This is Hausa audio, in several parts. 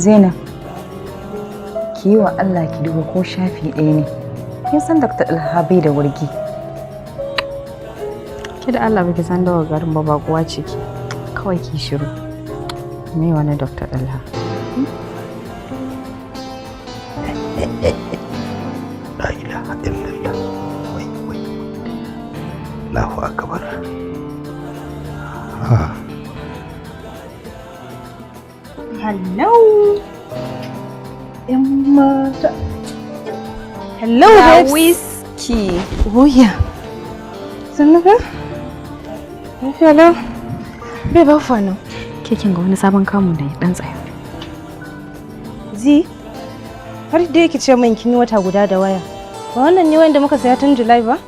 Zainab, ki yi wa Allah ki duba ko shafi ɗaya ne. Kin san Dr. Alhabi da wurgi. Ki da Allah baki san dawa garin ba kuwa ce ki. Kawai ki shiru. Me wani Dr. Alha? La ilaha illallah. Wai. Allahu akbar. Hello. Mata. Hello, Whiskey. Oh yeah. Sannuka? Hello. Bai ba fa nan. Ke kin ga wani sabon kamu da ya dan tsaya. Zi. Har da yake ce min kin yi wata guda da waya. Ba wannan ne wanda muka saya tun July ba?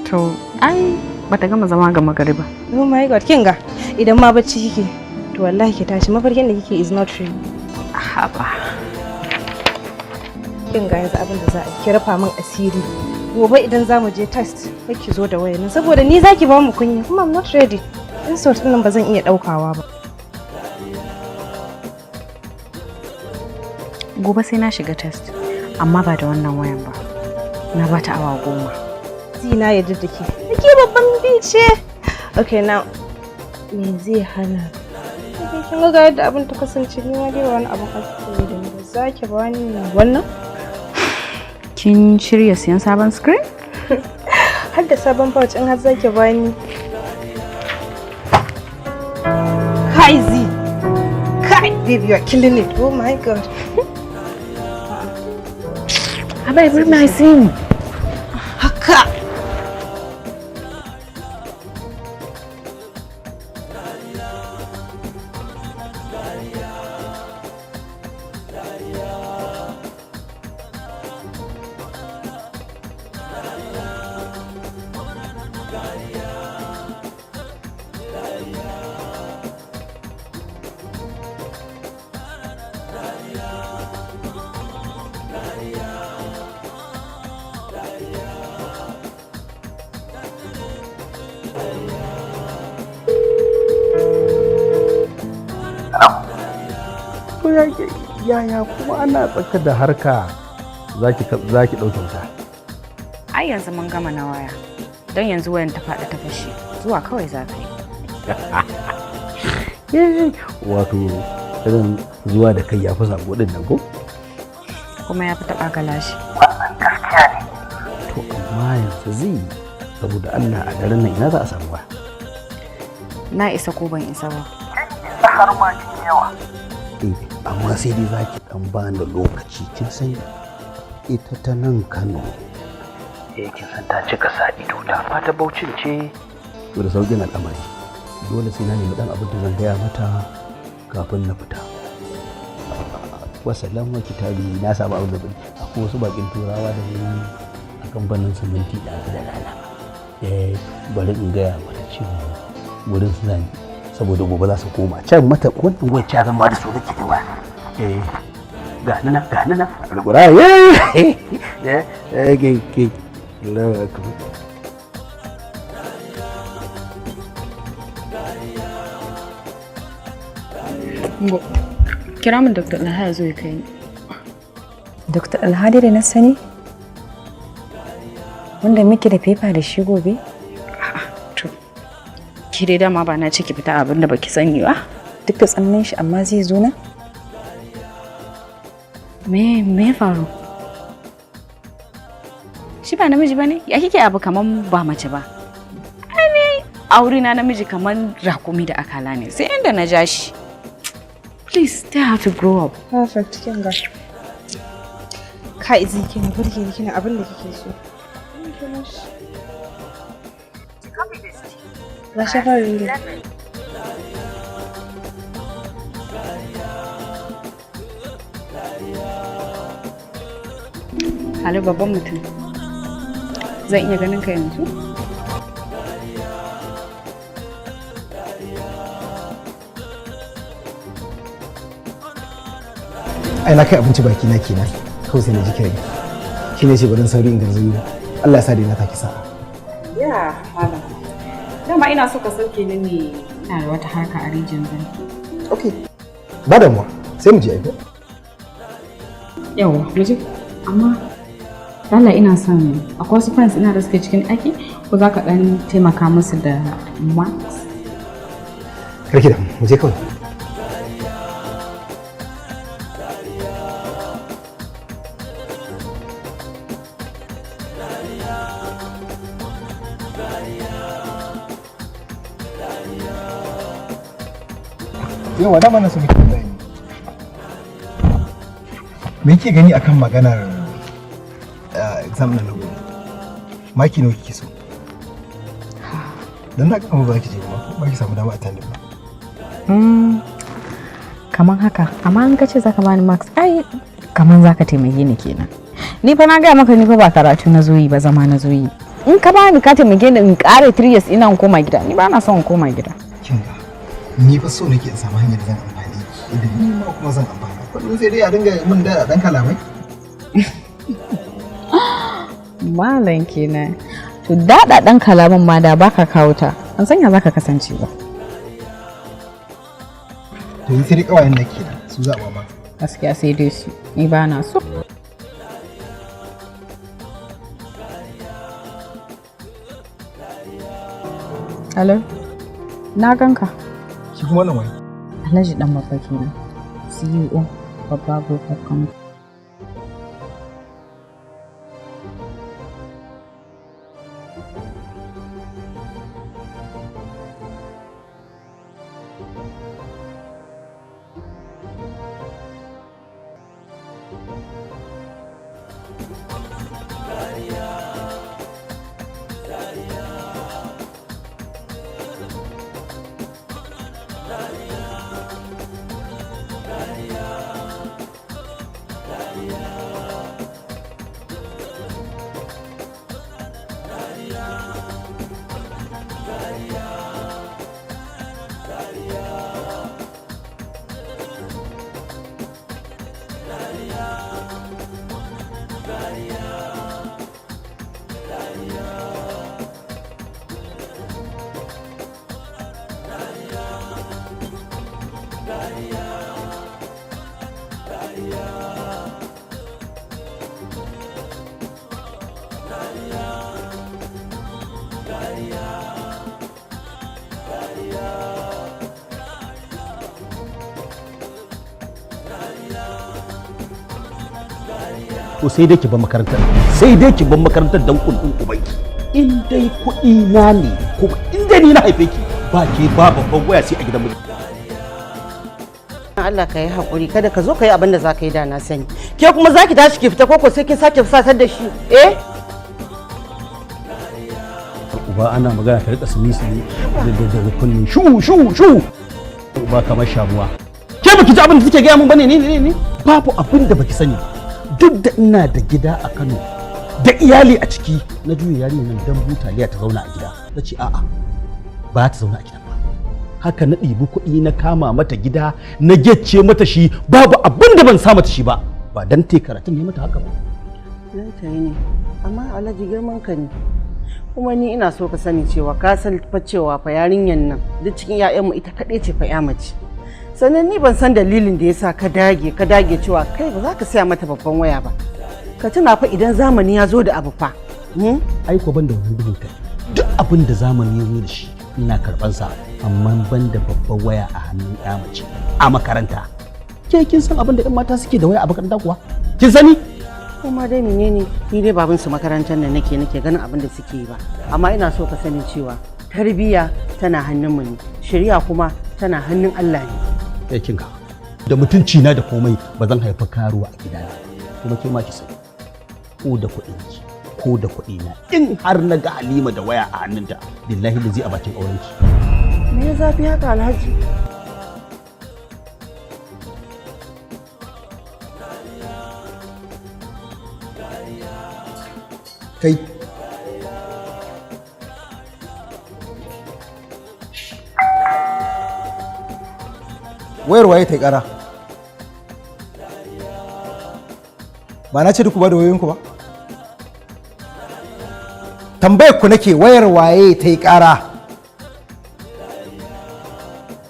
To, ai bata gama zama ga magariba. Oh my god, kin ga idan ma bacci kike to wallahi ki tashi mafarkin da kike is not real. Haba. Kin ga yanzu abin da za a ki rafa min asiri. Gobe idan za mu je test kai ki zo da wayar nan saboda ni zaki ba mu kunya kuma I'm not ready. Insult din nan ba zan iya daukawa ba. Gobe sai na shiga test amma ba da wannan wayan ba. Na bata awa 10. Zina ya daddake. Nake babban bice. Okay now me zai hana? Kin ga yadda abin ta kasance ni ma dai wani abin asiri da ni zaki ba ni wannan? Kin shirya siyan sabon screen? Har da sabon pouch in har zaki ba ni. Kai Zi. Kai baby you are killing it. Oh my god. Abai bari na sin. Haka. Yaya kuma ana tsaka da harka zaki ɗauke wuta? Ai yanzu mun gama na waya. Don yanzu wayan ta faɗi ta fashe. Zuwa kawai za ka yi. Wato irin zuwa da kai ya fi sabo ɗin nan ko? Kuma ya fi taɓa galashi. Wannan gaskiya ne. To amma yanzu zai saboda Allah a daren nan ina za a samu ba. Na isa ko ban isa ba. Isa har ma yawa. Amma sai dai za ki ɗan bani lokaci kin san ita ta nan Kano kin san ta cika sa ido ta fata Bauchin ce to da sauƙin al'amari dole sai na nemi ɗan abin da zan gaya mata kafin na fita. Wasallam wa kitabi na samu abin da bari akwai wasu bakin turawa da ni a kamfanin siminti da rana bari in gaya mata cewa wurin su zani saboda gobe za su koma can mata wannan wacce zan ba da su nake ba ga nana alƙura ke lawa ka kira min Dr. Alha ya zo ya kai ni. Dr. Alhadi da na sani wanda muke da fefa da shi gobe? Ki dai dama ba na ce ki fita abin da baki sani ba. Duk da tsannin shi amma zai zo na? Me faru? Shi ba namiji bane? Ya kike abu kaman ba mace ba? Ai aure na namiji kaman rakumi da akala ne. Sai inda na ja shi. Please, they have to grow up. Perfect, kin ga. Kai zai kina burge ni kina abin da kike so. Ga shafarin da. Hali babban mutum. Zan iya ganin ka yanzu? Ai na kai abinci baki na kenan. Kawai sai na ji kiran. Shi ne ce barin sauri in garzayo. Allah ya sa dai na taki sa'a. Ya, malam. Dama ina so ka sauke ni ne, ina da wata harka a rijin zan. Okay. Ba damuwa. Sai mu je aiko. Yawa, mu je. Amma Allah ina son akwai wasu friends ina da suke cikin aiki ko za ka dan taimaka musu da max? Karki da mu je kawai. Yawa dama na so muke bayani. Me kike gani akan maganar exam na gobe? Maki nawa kike so? Dan haka kuma ba ki je ba ki samu dama a tandem ba. Kaman haka, amma in ka ce zaka bani max ai kaman zaka taimake ni kenan. Ni fa na ga maka ni fa ba karatu na zoyi ba, zama na zoyi. In ka bani ka taimake ni in kare 3 years ina in koma gida. Ni ba na son in koma gida. Kin ga ni fa so nake in samu hanyar zan amfani idan ni ma kuma zan amfana. Kullum sai dai a dinga min da dan kalamai. Malam kenan. To dada dan kalaman ma da baka kawo ta. An sanya zaka kasance ba. To yi sai dai kawayen nake da su zaɓa ma. Gaskiya sai dai su. Ni ba na so. Hello. Na ganka. Shi kuma wannan wani. Alhaji dan babba kenan. CEO babba group company. To sai dai ki bar makarantar, sai dai ki bar makarantar dan kullun ubanki. In dai kuɗi na ne kuma in dai ni na haife ki ba ke ba babban waya sai a gidan mu. Allah ka yi haƙuri kada ka zo ka yi abin da za ka yi da na sani. Ke kuma za ki tashi ki fita koko sai kin sake fusatar da shi. Uba ana magana ta rika sumi da kullun shu shu. Uba kamar shamuwa. Ke baki ji abin da suke gaya min bane ne? Babu abin da baki sani. Duk da ina da gida a Kano da iyali a ciki na juya yarinya nan dan butaliya ta zauna a gida. Na ce a'a ba ta zauna a gidan ba. Haka na ɗibi kuɗi na kama mata gida na gecce mata shi babu abin da ban sa mata shi ba. Ba dan te karatun ne mata haka ba. Nan ta yi ne amma Alhaji girman ka ne. Kuma ni ina so ka sani cewa ka san fa cewa fa yarinyan nan duk cikin 'ya'yanmu ita kaɗai ce fa 'ya mace. Sannan ni ban san dalilin da yasa ka dage cewa kai ba za ka saya mata babban waya ba. Ka tuna fa idan zamani ya zo da abu fa. Ai ko ban da wannan dubin kai. Duk abin da zamani ya zo da shi ina karban sa amma ban da babban waya a hannun ya mace a makaranta. Ke kin san abin da ɗan mata suke da waya a makaranta kuwa? Kin sani? Kuma dai menene ni dai baban su makarantar nan nake ganin abin da suke yi ba. Amma ina so ka sani cewa tarbiyya tana hannun mu ne, shari'a kuma tana hannun Allah ne. Kinga da mutunci na da komai ba zan haifa karuwa a gidana kuma ke ma ki sani ko da kuɗinki ko da kuɗina in har na ga Halima da waya a hannunta billahi da zai a bakin aurenki. Me ya zafi haka Alhaji? Kai wayar waye ta yi ƙara? Ba na ce duk ba da wayoyinku ba? Tambayar ku nake wayar waye ta yi ƙara?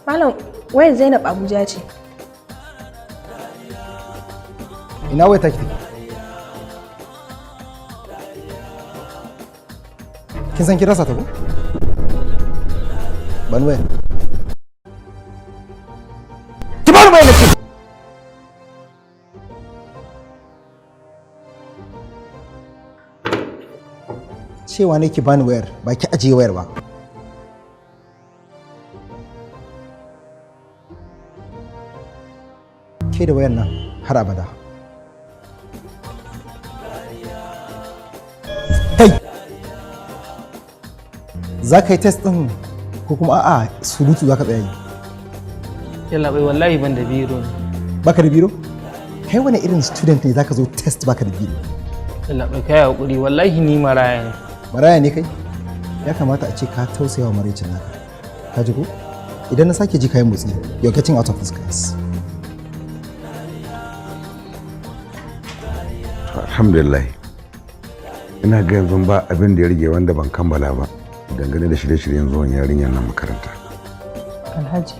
Malam, wayar Zainab Abuja ce. Ina wayar take take? Kin san kin rasa ta ko? Ban wayar. Ki bani wayar nace. Cewa ne ki bani wayar, ba ki ajiye wayar ba. Ke da wayar nan har abada. Kai! Za ka yi test ɗin ko kuma a'a surutu za ka tsaya yi? Yalla bai wallahi ban da biro ne. Baka da biro? Kai wani irin student ne za ka zo test baka da biro? Yalla bai kai hakuri wallahi ni maraya ne. Maraya ne kai? Ya kamata a ce ka tausaya wa maraicin naka. Ka ji ko? Idan na sake ji kayan motsi, you're getting out of this class. Alhamdulillah. Ina ga yanzu ba abin da ya rage wanda ban kammala ba dangane da shirye-shiryen zuwan yarinyar nan makaranta. Alhaji,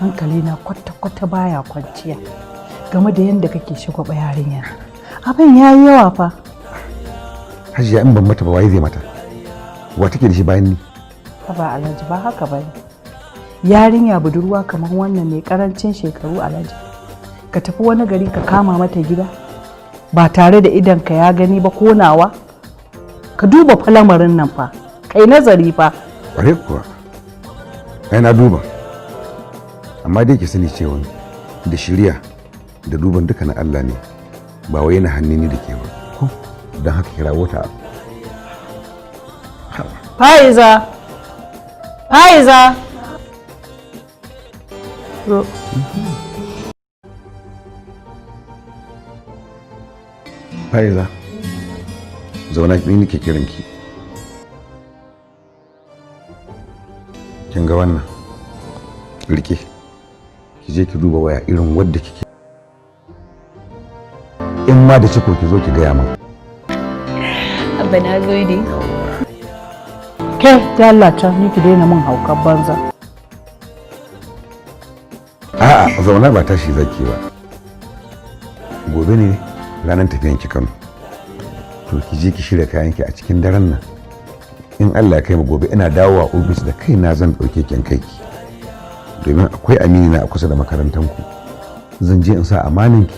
hankali na kwata-kwata baya kwanciya game da yadda kake shagwaba yarinya. Abin ya yi yawa fa. Hajiya in ban mata ba waye zai mata? Wa take da shi bayan ni? Ba Alhaji ba haka ba ne. Yarinya budurwa kamar wannan mai karancin shekaru Alhaji. Ka tafi wani gari ka kama mata gida ba tare da idan ka ya gani ba ko nawa. Ka duba fa lamarin nan fa. Kai nazari fa. Ƙware kuwa. Ai na duba. Amma dai ki sani cewa da shiriya da duban duka na Allah ne ba wai na hannu ni da ke ba. Don haka kira wata. Faiza! Faiza! Faiza, zauna ni nake kiranki. Kin ga wannan? Rike. Ki je ki duba waya irin wadda kike. In ma da ciko ki zo ki gaya min. Abba na gode. Ke, ya Allah ta ni ki daina min haukan banza. A'a, zauna ba tashi zaki ba. Gobe ne ranar tafiyan ki Kano. To ki je ki shirya kayanki a cikin daren nan. In Allah ya kai mu gobe ina dawowa ofis da kaina zan dauke ki kai ki. Domin akwai amini na a kusa da makarantanku. Zan je in sa amaninki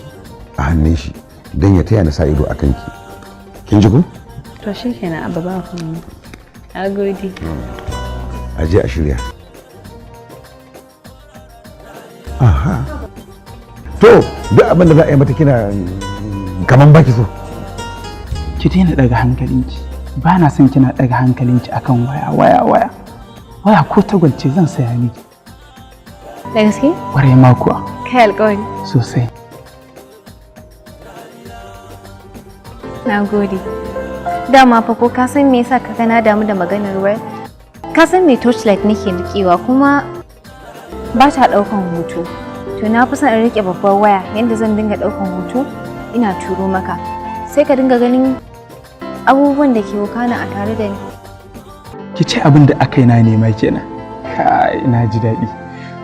a hannun shi don ya taya na sa ido a kanki. Kin ji ko? To shikenan Abba ba ku. Na gode. A je a shirya. Aha. To, duk abin da za a yi mata kina kaman baki so. Ki daina daga hankalinki. Ba na son kina daga hankalinki akan waya. Waya ko tagwalce zan saya miki. Da gaske? Ƙwarai ma kuwa. Kai alƙawari. Sosai. Na gode. Dama fa ko ka san me yasa ka na damu da maganar waya? Ka san me torchlight nake rikewa kuma ba ta daukan hoto. To na fi son in rike babbar waya yanda zan dinga daukan hoto ina turo maka. Sai ka dinga ganin abubuwan da ke wakana a tare da ni. Ki ce abin da aka yi na nema kenan. Kai na ji daɗi.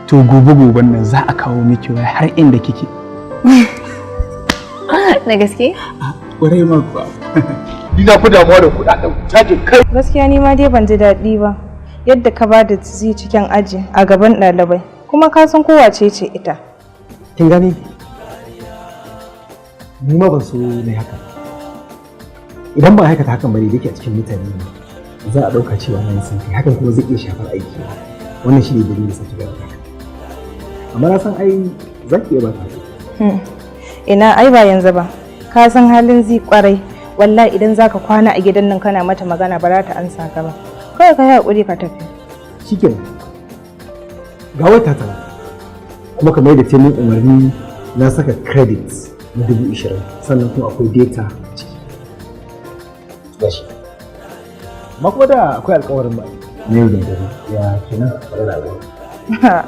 To gobe nan za a kawo miki waya har inda kike. Na gaske? Ƙwarai ma kuwa. Ina ku damuwa da kuɗaɗen cajin kai. Gaskiya ni ma dai ban ji daɗi ba. Yadda ka ba da zi cikin aji a gaban ɗalibai. Kuma ka san kowace ce ita. Kin gani? Ni ma ban so na haka. Idan ba aikata hakan bane da yake a cikin mutane za a ɗauka cewa na yi santi hakan kuma zai iya shafar aiki. Wannan shi ne dalilin sa ki gaba. Amma na san ai za ki iya ba ta. Ina ai ba yanzu ba. Ka san halin zai kwarai wallahi idan zaka kwana a gidan nan kana mata magana ba za ta ansa ka ba. Kawai ka yi haƙuri ka tafi. Shikenan. Ga wata ta kuma kamar da ce min umarni na saka credits na 20,000 sannan kuma akwai data ciki. Gashi. Amma kuma da akwai alƙawarin ba. Ne yau da dare ya kenan fara da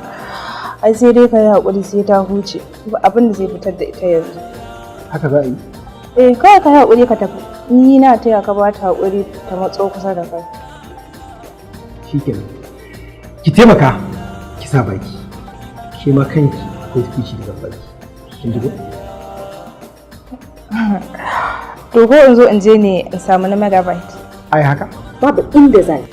Ai sai dai ka yi haƙuri sai ta huce. Ba abin da zai fitar da ita yanzu. Haka za a yi? Kawai ka yi haƙuri ka tafi. Ni na taya ka ba ta haƙuri ta matso kusa da kai. Shikenan. Ki taimaka ki sa baki. Ke ma kanki akwai kici daga baki. Kin ji ko? To ko in zo in je ne in samu na megabyte. Ai haka? Babu inda zai.